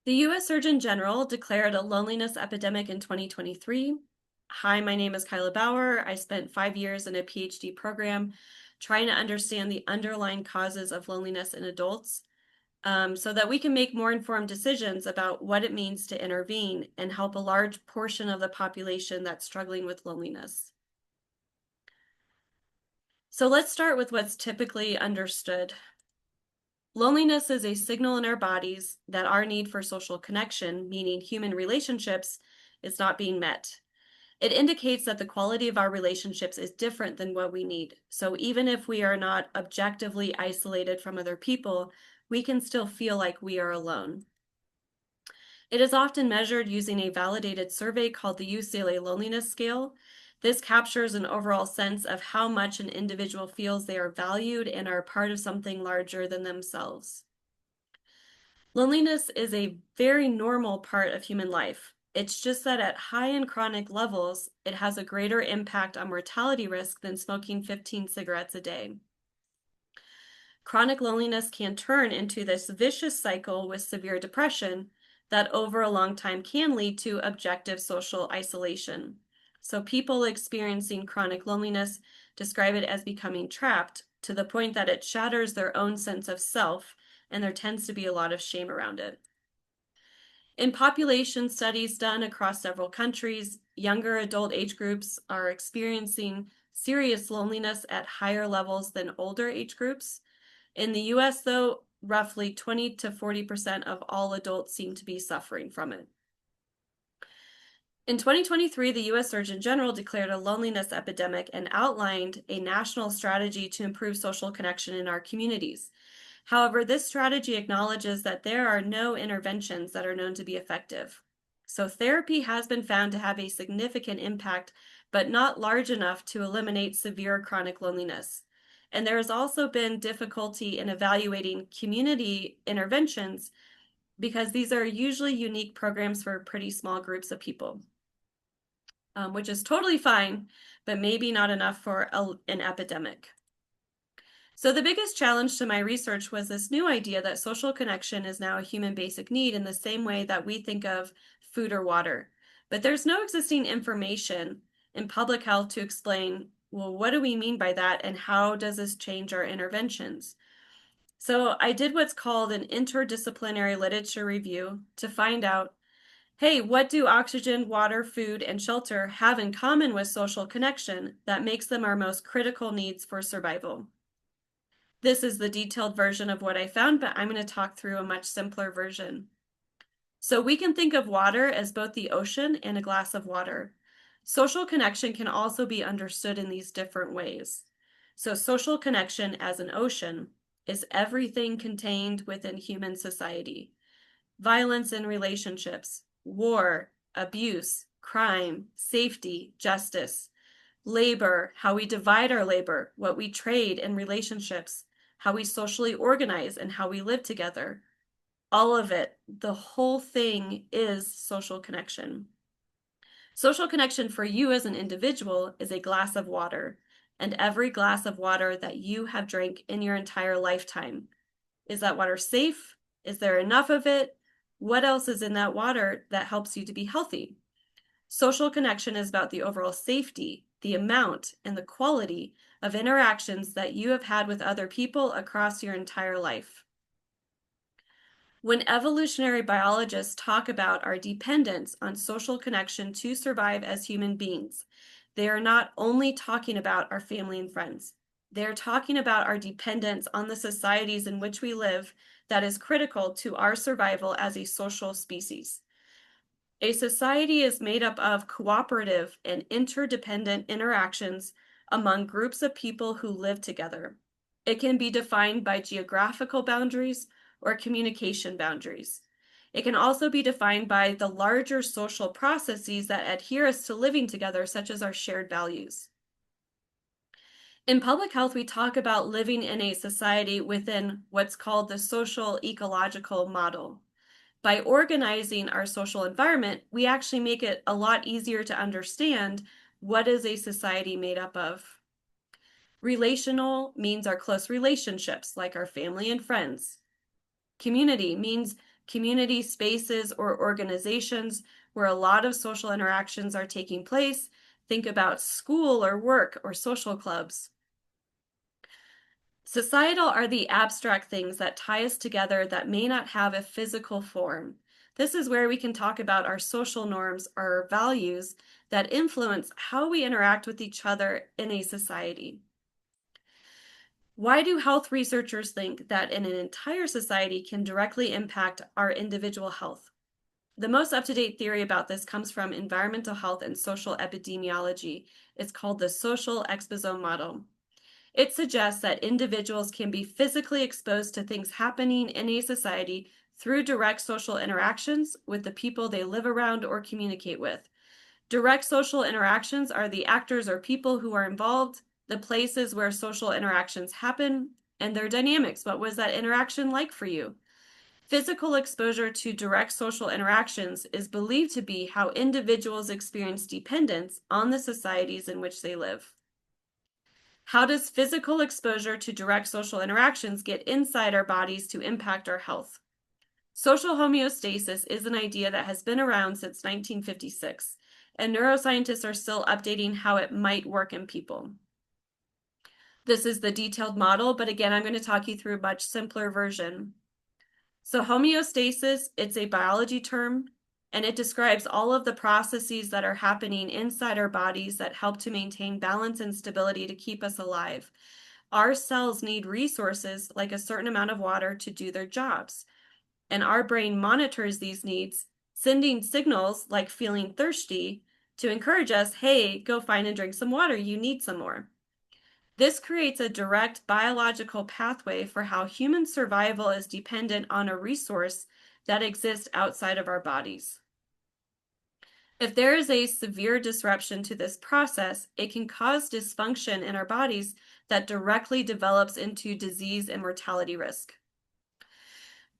The U.S. Surgeon General declared a loneliness epidemic in 2023. Hi, my name is Kyla Bauer. I spent 5 years in a PhD program trying to understand the underlying causes of loneliness in adults so that we can make more informed decisions about what it means to intervene and help a large portion of the population that's struggling with loneliness. So let's start with what's typically understood. Loneliness is a signal in our bodies that our need for social connection, meaning human relationships, is not being met. It indicates that the quality of our relationships is different than what we need. So even if we are not objectively isolated from other people, we can still feel like we are alone. It is often measured using a validated survey called the UCLA Loneliness Scale. This captures an overall sense of how much an individual feels they are valued and are part of something larger than themselves. Loneliness is a very normal part of human life. It's just that at high and chronic levels, it has a greater impact on mortality risk than smoking 15 cigarettes a day. Chronic loneliness can turn into this vicious cycle with severe depression that over a long time can lead to objective social isolation. So people experiencing chronic loneliness describe it as becoming trapped to the point that it shatters their own sense of self, and there tends to be a lot of shame around it. In population studies done across several countries, younger adult age groups are experiencing serious loneliness at higher levels than older age groups. In the US, though, roughly 20 to 40% of all adults seem to be suffering from it. In 2023, the U.S. Surgeon General declared a loneliness epidemic and outlined a national strategy to improve social connection in our communities. However, this strategy acknowledges that there are no interventions that are known to be effective. So therapy has been found to have a significant impact, but not large enough to eliminate severe chronic loneliness. And there has also been difficulty in evaluating community interventions because these are usually unique programs for pretty small groups of people, which is totally fine, but maybe not enough for an epidemic. So the biggest challenge to my research was this new idea that social connection is now a human basic need in the same way that we think of food or water. But there's no existing information in public health to explain, well, what do we mean by that and how does this change our interventions? So I did what's called an interdisciplinary literature review to find out, hey, what do oxygen, water, food, and shelter have in common with social connection that makes them our most critical needs for survival? This is the detailed version of what I found, but I'm going to talk through a much simpler version. So we can think of water as both the ocean and a glass of water. Social connection can also be understood in these different ways. So social connection as an ocean is everything contained within human society. Violence in relationships, war, abuse, crime, safety, justice, labor, how we divide our labor, what we trade in relationships, how we socially organize, and how we live together. All of it, the whole thing is social connection. Social connection for you as an individual is a glass of water, and every glass of water that you have drank in your entire lifetime. Is that water safe? Is there enough of it? What else is in that water that helps you to be healthy? Social connection is about the overall safety, the amount, and the quality of interactions that you have had with other people across your entire life. When evolutionary biologists talk about our dependence on social connection to survive as human beings, they are not only talking about our family and friends. They're talking about our dependence on the societies in which we live that is critical to our survival as a social species. A society is made up of cooperative and interdependent interactions among groups of people who live together. It can be defined by geographical boundaries or communication boundaries. It can also be defined by the larger social processes that adhere us to living together, such as our shared values. In public health, we talk about living in a society within what's called the social ecological model. By organizing our social environment, we actually make it a lot easier to understand what is a society made up of. Relational means our close relationships, like our family and friends. Community means community spaces or organizations where a lot of social interactions are taking place. Think about school or work or social clubs. Societal are the abstract things that tie us together that may not have a physical form. This is where we can talk about our social norms, our values that influence how we interact with each other in a society. Why do health researchers think that an entire society can directly impact our individual health? The most up-to-date theory about this comes from environmental health and social epidemiology. It's called the social exposome model. It suggests that individuals can be physically exposed to things happening in a society through direct social interactions with the people they live around or communicate with. Direct social interactions are the actors or people who are involved, the places where social interactions happen, and their dynamics. What was that interaction like for you? Physical exposure to direct social interactions is believed to be how individuals experience dependence on the societies in which they live. How does physical exposure to direct social interactions get inside our bodies to impact our health? Social homeostasis is an idea that has been around since 1956, and neuroscientists are still updating how it might work in people. This is the detailed model, but again, I'm going to talk you through a much simpler version. So homeostasis, it's a biology term, and it describes all of the processes that are happening inside our bodies that help to maintain balance and stability to keep us alive. Our cells need resources like a certain amount of water to do their jobs, and our brain monitors these needs, sending signals like feeling thirsty to encourage us, hey, go find and drink some water, you need some more. This creates a direct biological pathway for how human survival is dependent on a resource that exists outside of our bodies. If there is a severe disruption to this process, it can cause dysfunction in our bodies that directly develops into disease and mortality risk.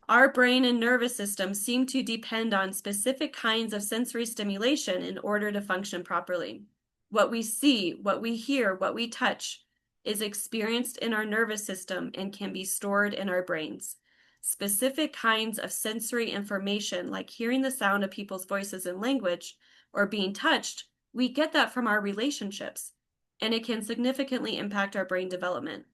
Our brain and nervous system seem to depend on specific kinds of sensory stimulation in order to function properly. What we see, what we hear, what we touch is experienced in our nervous system and can be stored in our brains. Specific kinds of sensory information, like hearing the sound of people's voices and language or being touched, we get that from our relationships, and it can significantly impact our brain development.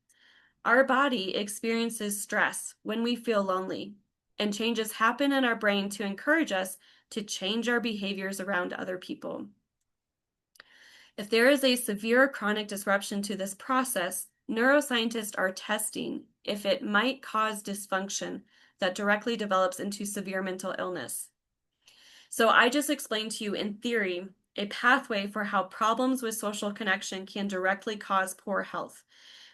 Our body experiences stress when we feel lonely, and changes happen in our brain to encourage us to change our behaviors around other people. If there is a severe chronic disruption to this process, neuroscientists are testing if it might cause dysfunction that directly develops into severe mental illness. So I just explained to you in theory a pathway for how problems with social connection can directly cause poor health.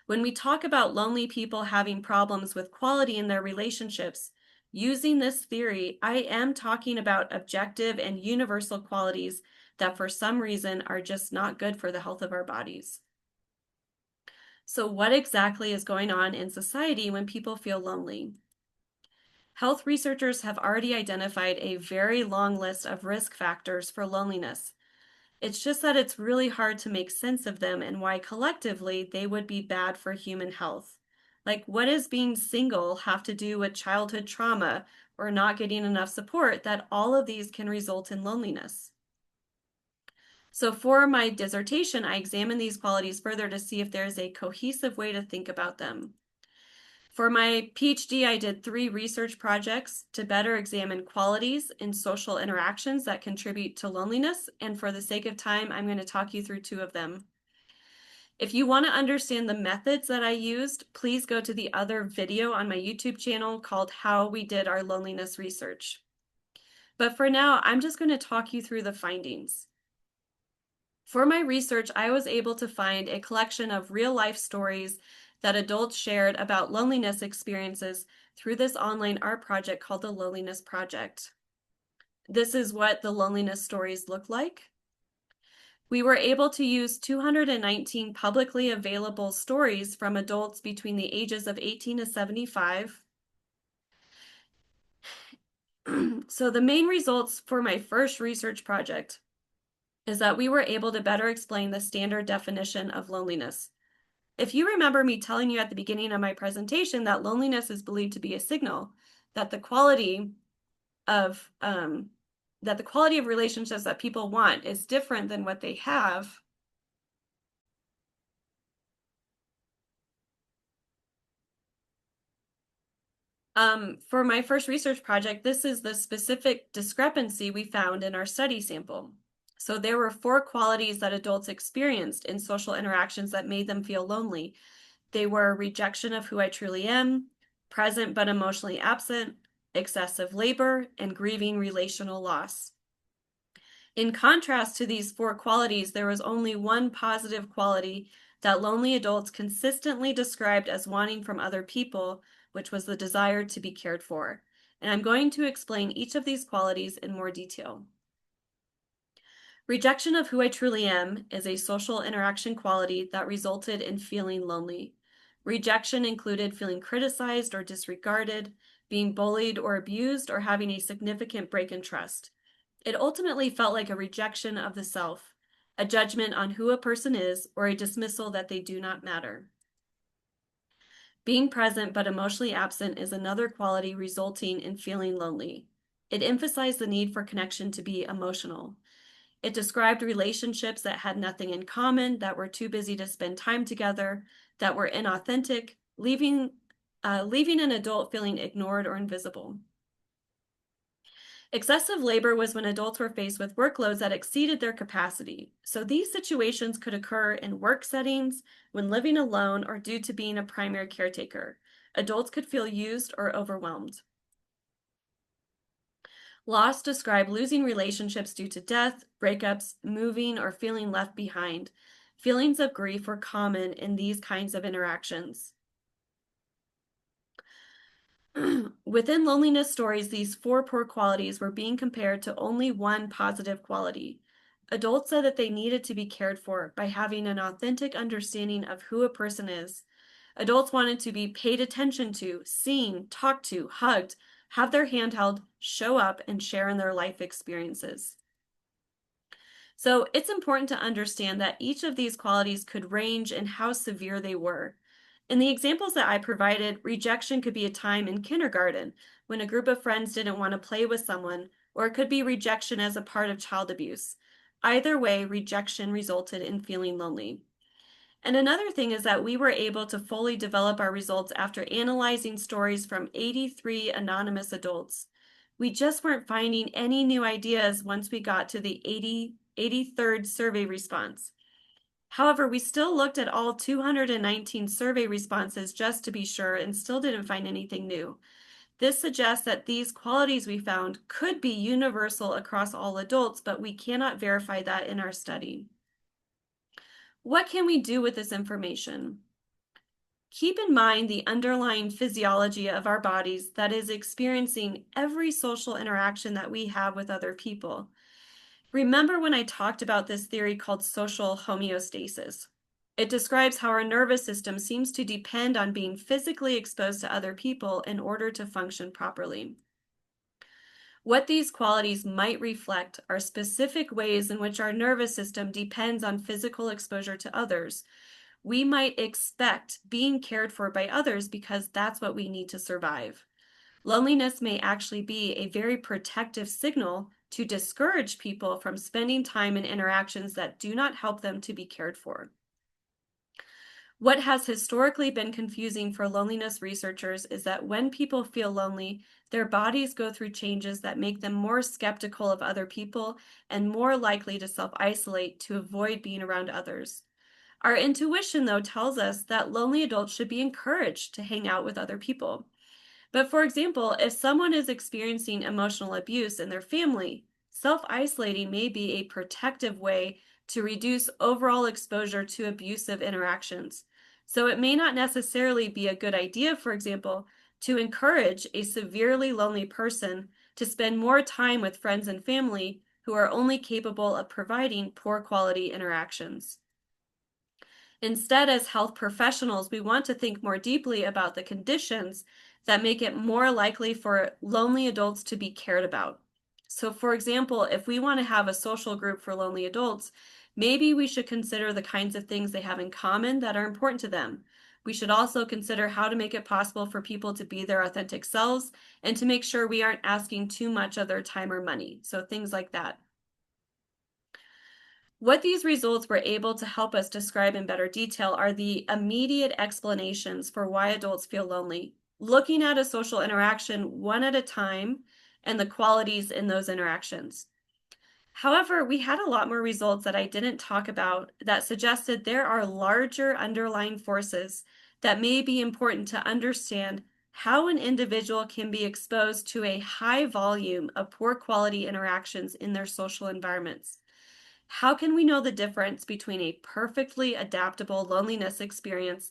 When we talk about lonely people having problems with quality in their relationships, using this theory, I am talking about objective and universal qualities that for some reason are just not good for the health of our bodies. So what exactly is going on in society when people feel lonely? Health researchers have already identified a very long list of risk factors for loneliness. It's just that it's really hard to make sense of them and why collectively they would be bad for human health. Like, what does being single have to do with childhood trauma or not getting enough support that all of these can result in loneliness? So for my dissertation, I examined these qualities further to see if there's a cohesive way to think about them. For my PhD, I did 3 research projects to better examine qualities in social interactions that contribute to loneliness, and for the sake of time, I'm going to talk you through 2 of them. If you want to understand the methods that I used, please go to the other video on my YouTube channel called How We Did Our Loneliness Research. But for now, I'm just going to talk you through the findings. For my research, I was able to find a collection of real-life stories that adults shared about loneliness experiences through this online art project called the Loneliness Project. This is what the loneliness stories look like. We were able to use 219 publicly available stories from adults between the ages of 18 to 75. So the main results for my first research project is that we were able to better explain the standard definition of loneliness. If you remember me telling you at the beginning of my presentation that loneliness is believed to be a signal, that the quality of that the quality of relationships that people want is different than what they have. For my first research project, this is the specific discrepancy we found in our study sample. So there were four qualities that adults experienced in social interactions that made them feel lonely. They were rejection of who I truly am, present but emotionally absent, excessive labor, and grieving relational loss. In contrast to these four qualities, there was only one positive quality that lonely adults consistently described as wanting from other people, which was the desire to be cared for. And I'm going to explain each of these qualities in more detail. Rejection of who I truly am is a social interaction quality that resulted in feeling lonely. Rejection included feeling criticized or disregarded, being bullied or abused, or having a significant break in trust. It ultimately felt like a rejection of the self, a judgment on who a person is, or a dismissal that they do not matter. Being present but emotionally absent is another quality resulting in feeling lonely. It emphasized the need for connection to be emotional. It described relationships that had nothing in common, that were too busy to spend time together, that were inauthentic, leaving an adult feeling ignored or invisible. Excessive labor was when adults were faced with workloads that exceeded their capacity. So these situations could occur in work settings, when living alone, or due to being a primary caretaker. Adults could feel used or overwhelmed. Loss describe losing relationships due to death, breakups, moving, or feeling left behind. Feelings of grief were common in these kinds of interactions. Within loneliness stories, these four poor qualities were being compared to only one positive quality. Adults said that they needed to be cared for by having an authentic understanding of who a person is. Adults wanted to be paid attention to, seen, talked to, hugged, have their hand held, show up, and share in their life experiences. So it's important to understand that each of these qualities could range in how severe they were. In the examples that I provided, rejection could be a time in kindergarten when a group of friends didn't want to play with someone, or it could be rejection as a part of child abuse. Either way, rejection resulted in feeling lonely. And another thing is that we were able to fully develop our results after analyzing stories from 83 anonymous adults. We just weren't finding any new ideas once we got to the 83rd survey response. However, we still looked at all 219 survey responses just to be sure and still didn't find anything new. This suggests that these qualities we found could be universal across all adults, but we cannot verify that in our study. What can we do with this information? Keep in mind the underlying physiology of our bodies that is experiencing every social interaction that we have with other people. Remember when I talked about this theory called social homeostasis? It describes how our nervous system seems to depend on being physically exposed to other people in order to function properly. What these qualities might reflect are specific ways in which our nervous system depends on physical exposure to others. We might expect being cared for by others because that's what we need to survive. Loneliness may actually be a very protective signal to discourage people from spending time in interactions that do not help them to be cared for. What has historically been confusing for loneliness researchers is that when people feel lonely, their bodies go through changes that make them more skeptical of other people and more likely to self-isolate to avoid being around others. Our intuition, though, tells us that lonely adults should be encouraged to hang out with other people. But for example, if someone is experiencing emotional abuse in their family, self-isolating may be a protective way to reduce overall exposure to abusive interactions. So it may not necessarily be a good idea, for example, to encourage a severely lonely person to spend more time with friends and family who are only capable of providing poor quality interactions. Instead, as health professionals, we want to think more deeply about the conditions that make it more likely for lonely adults to be cared about. So, for example, if we want to have a social group for lonely adults, maybe we should consider the kinds of things they have in common that are important to them. We should also consider how to make it possible for people to be their authentic selves and to make sure we aren't asking too much of their time or money. So, things like that. What these results were able to help us describe in better detail are the immediate explanations for why adults feel lonely, looking at a social interaction one at a time and the qualities in those interactions. However, we had a lot more results that I didn't talk about that suggested there are larger underlying forces that may be important to understand how an individual can be exposed to a high volume of poor quality interactions in their social environments. How can we know the difference between a perfectly adaptable loneliness experience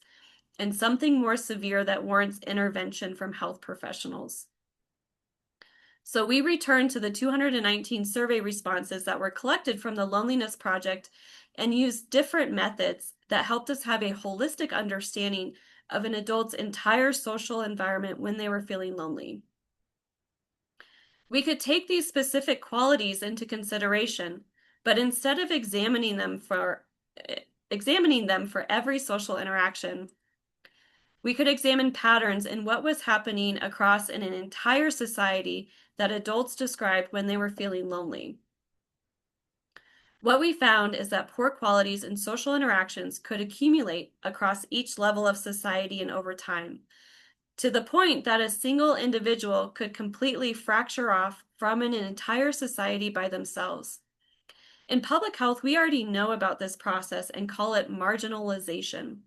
and something more severe that warrants intervention from health professionals? So we returned to the 219 survey responses that were collected from the Loneliness Project and used different methods that helped us have a holistic understanding of an adult's entire social environment when they were feeling lonely. We could take these specific qualities into consideration, but instead of examining them for every social interaction, we could examine patterns in what was happening across an entire society that adults described when they were feeling lonely. What we found is that poor qualities in social interactions could accumulate across each level of society and over time, to the point that a single individual could completely fracture off from an entire society by themselves. In public health, we already know about this process and call it marginalization.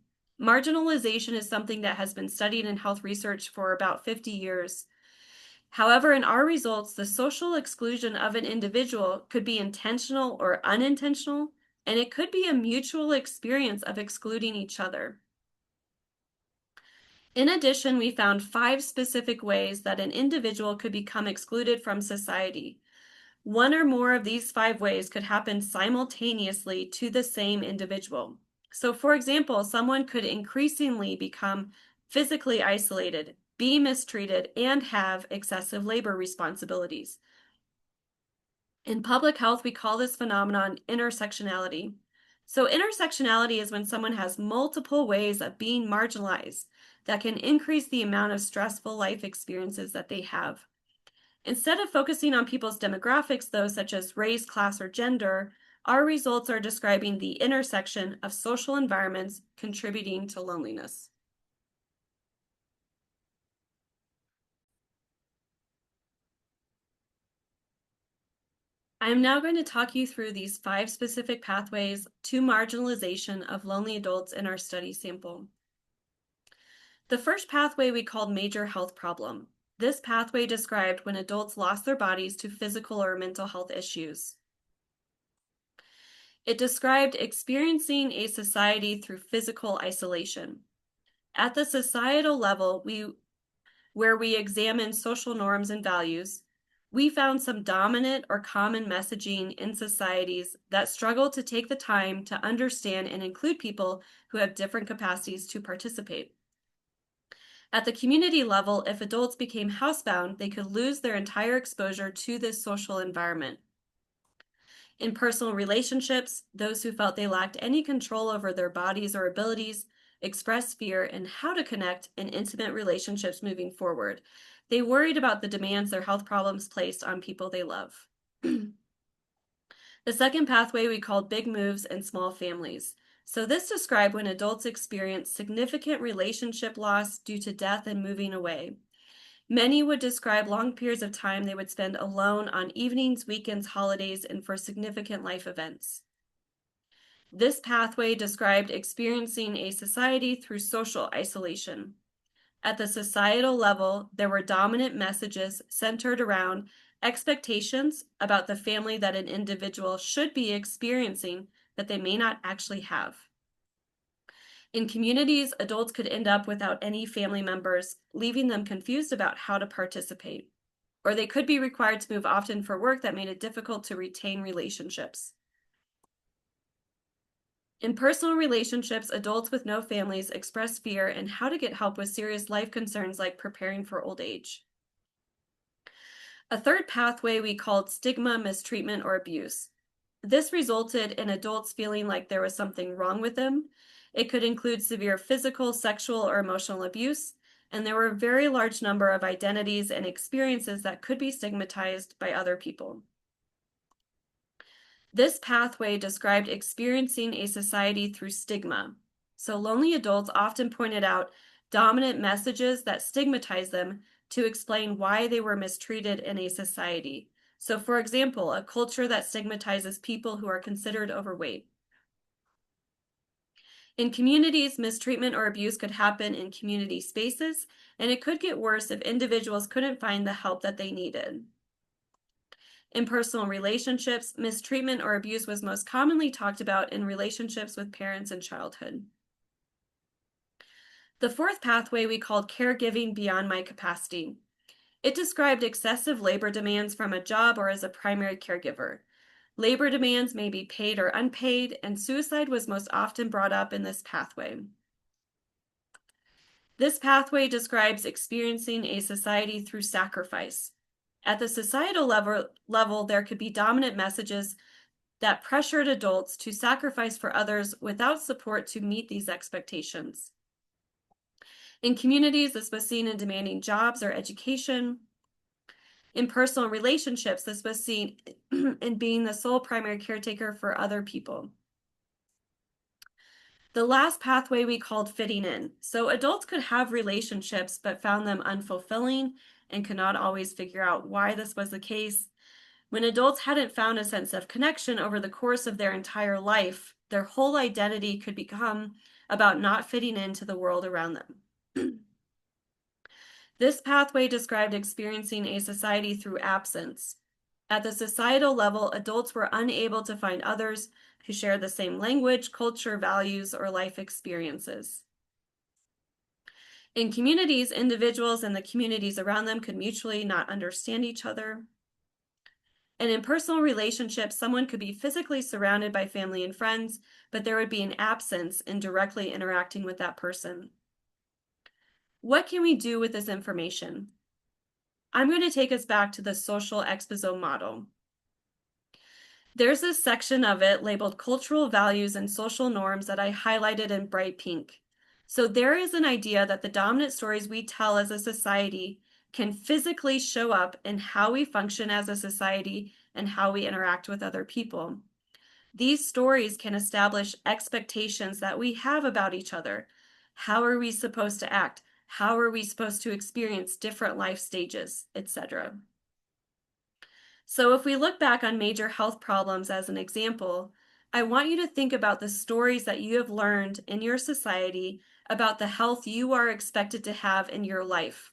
Marginalization is something that has been studied in health research for about 50 years. However, in our results, the social exclusion of an individual could be intentional or unintentional, and it could be a mutual experience of excluding each other. In addition, we found 5 specific ways that an individual could become excluded from society. One or more of these 5 ways could happen simultaneously to the same individual. So, for example, someone could increasingly become physically isolated, be mistreated, and have excessive labor responsibilities. In public health, we call this phenomenon intersectionality. So, intersectionality is when someone has multiple ways of being marginalized that can increase the amount of stressful life experiences that they have. Instead of focusing on people's demographics, though, such as race, class, or gender, our results are describing the intersection of social environments contributing to loneliness. I am now going to talk you through these 5 specific pathways to marginalization of lonely adults in our study sample. The first pathway we called major health problem. This pathway described when adults lost their bodies to physical or mental health issues. It described experiencing a society through physical isolation. At the societal level, where we examine social norms and values, we found some dominant or common messaging in societies that struggle to take the time to understand and include people who have different capacities to participate. At the community level, if adults became housebound, they could lose their entire exposure to this social environment. In personal relationships, those who felt they lacked any control over their bodies or abilities expressed fear in how to connect in intimate relationships moving forward. They worried about the demands their health problems placed on people they love. The second pathway we called big moves and small families. So this described when adults experience significant relationship loss due to death and moving away. Many would describe long periods of time they would spend alone on evenings, weekends, holidays, and for significant life events. This pathway described experiencing a society through social isolation. At the societal level, there were dominant messages centered around expectations about the family that an individual should be experiencing that they may not actually have. In communities, adults could end up without any family members, leaving them confused about how to participate. Or they could be required to move often for work that made it difficult to retain relationships. In personal relationships, adults with no families express fear in how to get help with serious life concerns like preparing for old age. A third pathway we called stigma, mistreatment, or abuse. This resulted in adults feeling like there was something wrong with them. It could include severe physical, sexual, or emotional abuse, and there were a very large number of identities and experiences that could be stigmatized by other people. This pathway described experiencing a society through stigma. So lonely adults often pointed out dominant messages that stigmatize them to explain why they were mistreated in a society. So, for example, a culture that stigmatizes people who are considered overweight. In communities, mistreatment or abuse could happen in community spaces, and it could get worse if individuals couldn't find the help that they needed. In personal relationships, mistreatment or abuse was most commonly talked about in relationships with parents in childhood. The fourth pathway we called caregiving beyond my capacity. It described excessive labor demands from a job or as a primary caregiver. Labor demands may be paid or unpaid, and suicide was most often brought up in this pathway. This pathway describes experiencing a society through sacrifice. At the societal level, there could be dominant messages that pressured adults to sacrifice for others without support to meet these expectations. In communities, this was seen in demanding jobs or education. In personal relationships, this was seen in being the sole primary caretaker for other people. The last pathway we called fitting in. So adults could have relationships but found them unfulfilling and could not always figure out why this was the case. When adults hadn't found a sense of connection over the course of their entire life, their whole identity could become about not fitting into the world around them. This pathway described experiencing a society through absence. At the societal level, adults were unable to find others who shared the same language, culture, values, or life experiences. In communities, individuals and the communities around them could mutually not understand each other. And in personal relationships, someone could be physically surrounded by family and friends, but there would be an absence in directly interacting with that person. What can we do with this information? I'm going to take us back to the social exposome model. There's a section of it labeled cultural values and social norms that I highlighted in bright pink. So there is an idea that the dominant stories we tell as a society can physically show up in how we function as a society and how we interact with other people. These stories can establish expectations that we have about each other. How are we supposed to act? How are we supposed to experience different life stages, etc.? So if we look back on major health problems as an example, I want you to think about the stories that you have learned in your society about the health you are expected to have in your life.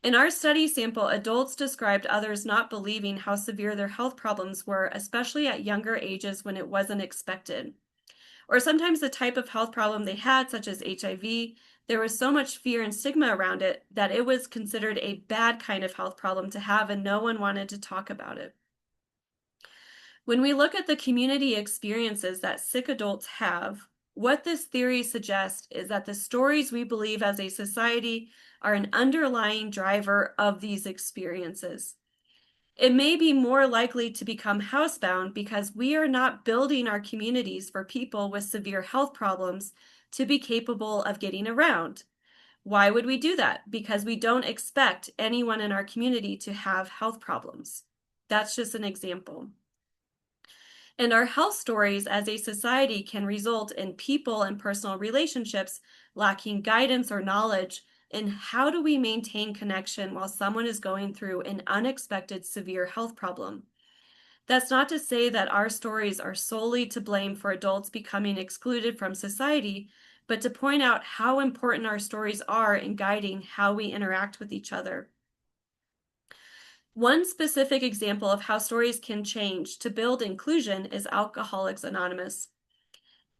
In our study sample, adults described others not believing how severe their health problems were, especially at younger ages when it wasn't expected. Or sometimes the type of health problem they had, such as HIV, there was so much fear and stigma around it that it was considered a bad kind of health problem to have, and no one wanted to talk about it. When we look at the community experiences that sick adults have, what this theory suggests is that the stories we believe as a society are an underlying driver of these experiences. It may be more likely to become housebound because we are not building our communities for people with severe health problems to be capable of getting around. Why would we do that? Because we don't expect anyone in our community to have health problems. That's just an example. And our health stories as a society can result in people and personal relationships lacking guidance or knowledge in how do we maintain connection while someone is going through an unexpected severe health problem. That's not to say that our stories are solely to blame for adults becoming excluded from society, but to point out how important our stories are in guiding how we interact with each other. One specific example of how stories can change to build inclusion is Alcoholics Anonymous.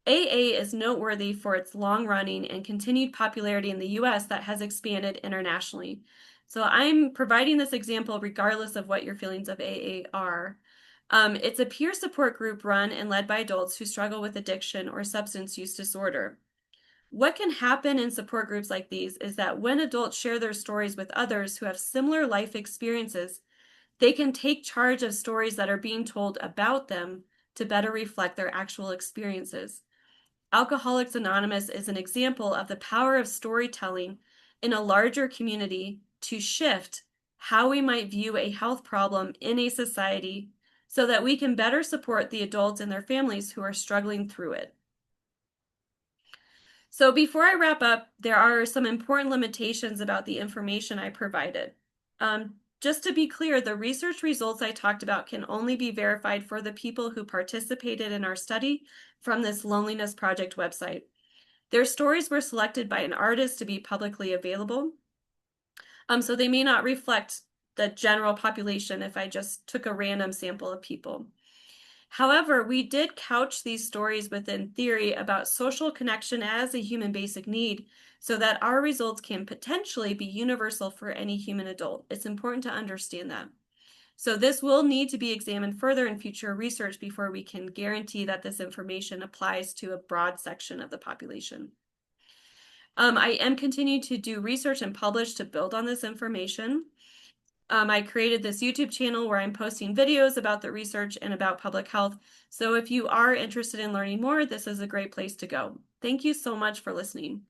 AA is noteworthy for its long-running and continued popularity in the US that has expanded internationally. So I'm providing this example regardless of what your feelings of AA are. It's a peer support group run and led by adults who struggle with addiction or substance use disorder. What can happen in support groups like these is that when adults share their stories with others who have similar life experiences, they can take charge of stories that are being told about them to better reflect their actual experiences. Alcoholics Anonymous is an example of the power of storytelling in a larger community to shift how we might view a health problem in a society so that we can better support the adults and their families who are struggling through it. So before I wrap up, there are some important limitations about the information I provided. Just to be clear, the research results I talked about can only be verified for the people who participated in our study from this Loneliness Project website. Their stories were selected by an artist to be publicly available, so they may not reflect the general population if I just took a random sample of people. However, we did couch these stories within theory about social connection as a human basic need so that our results can potentially be universal for any human adult. It's important to understand that. So this will need to be examined further in future research before we can guarantee that this information applies to a broad section of the population. I am continuing to do research and publish to build on this information. I created this YouTube channel where I'm posting videos about the research and about public health. So if you are interested in learning more, this is a great place to go. Thank you so much for listening.